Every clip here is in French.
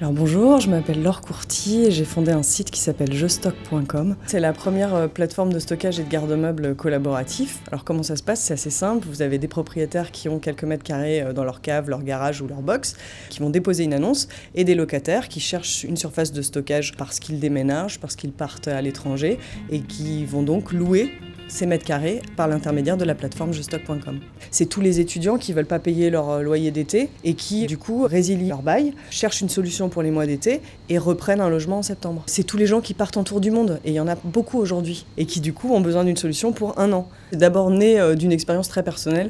Alors bonjour, je m'appelle Laure Courty et j'ai fondé un site qui s'appelle jestock.com. C'est la première plateforme de stockage et de garde-meubles collaboratif. Alors comment ça se passe? C'est assez simple. Vous avez des propriétaires qui ont quelques mètres carrés dans leur cave, leur garage ou leur box, qui vont déposer une annonce, et des locataires qui cherchent une surface de stockage parce qu'ils déménagent, parce qu'ils partent à l'étranger et qui vont donc louer ces mètres carrés par l'intermédiaire de la plateforme jestock.com. C'est tous les étudiants qui ne veulent pas payer leur loyer d'été et qui, du coup, résilient leur bail, cherchent une solution pour les mois d'été et reprennent un logement en septembre. C'est tous les gens qui partent en tour du monde, et il y en a beaucoup aujourd'hui, et qui, du coup, ont besoin d'une solution pour un an. C'est d'abord né d'une expérience très personnelle,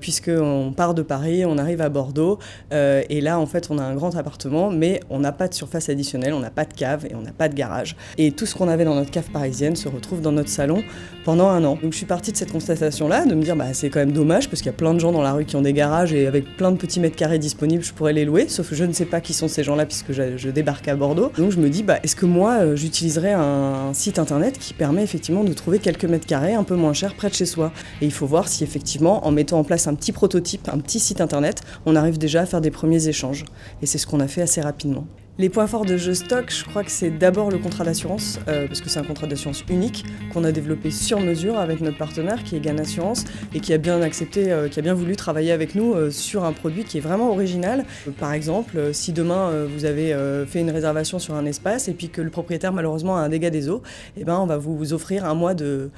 puisqu'on part de Paris, on arrive à Bordeaux, et là, en fait, on a un grand appartement, mais on n'a pas de surface additionnelle, on n'a pas de cave et on n'a pas de garage. Et tout ce qu'on avait dans notre cave parisienne se retrouve dans notre salon pendant un an. Donc je suis partie de cette constatation-là, de me dire c'est quand même dommage parce qu'il y a plein de gens dans la rue qui ont des garages et avec plein de petits mètres carrés disponibles, je pourrais les louer, sauf que je ne sais pas qui sont ces gens-là puisque je débarque à Bordeaux. Donc je me dis est-ce que moi j'utiliserais un site internet qui permet effectivement de trouver quelques mètres carrés un peu moins chers près de chez soi. Et il faut voir si effectivement en mettant en place un petit prototype, un petit site internet, on arrive déjà à faire des premiers échanges. Et c'est ce qu'on a fait assez rapidement. Les points forts de Jestock, je crois que c'est d'abord le contrat d'assurance, parce que c'est un contrat d'assurance unique qu'on a développé sur mesure avec notre partenaire qui est Gan Assurance et qui a bien accepté, qui a bien voulu travailler avec nous sur un produit qui est vraiment original. Par exemple, si demain vous avez fait une réservation sur un espace et puis que le propriétaire malheureusement a un dégât des eaux, on va vous offrir un mois de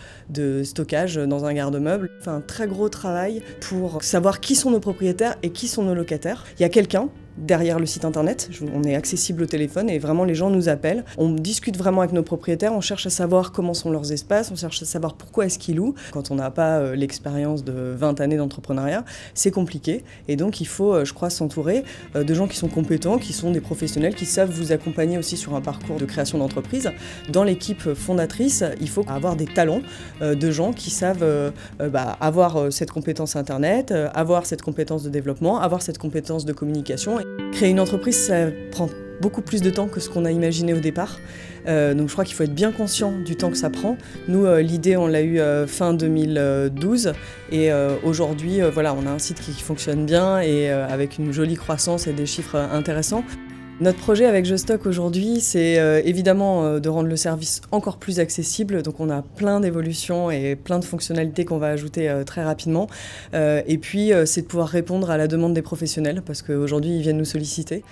stockage dans un garde-meuble. On fait un très gros travail pour savoir qui sont nos propriétaires et qui sont nos locataires. Il y a quelqu'un derrière le site internet, on est accessible au téléphone et vraiment les gens nous appellent. On discute vraiment avec nos propriétaires, on cherche à savoir comment sont leurs espaces, on cherche à savoir pourquoi est-ce qu'ils louent. Quand on n'a pas l'expérience de 20 années d'entrepreneuriat, c'est compliqué et donc il faut, je crois, s'entourer de gens qui sont compétents, qui sont des professionnels, qui savent vous accompagner aussi sur un parcours de création d'entreprise. Dans l'équipe fondatrice, il faut avoir des talents de gens qui savent avoir cette compétence internet, avoir cette compétence de développement, avoir cette compétence de communication. Créer une entreprise, ça prend beaucoup plus de temps que ce qu'on a imaginé au départ. Donc je crois qu'il faut être bien conscient du temps que ça prend. Nous, l'idée, on l'a eue fin 2012 et aujourd'hui, on a un site qui fonctionne bien et avec une jolie croissance et des chiffres intéressants. Notre projet avec Jestock aujourd'hui, c'est évidemment de rendre le service encore plus accessible. Donc on a plein d'évolutions et plein de fonctionnalités qu'on va ajouter très rapidement. Et puis c'est de pouvoir répondre à la demande des professionnels parce qu'aujourd'hui ils viennent nous solliciter.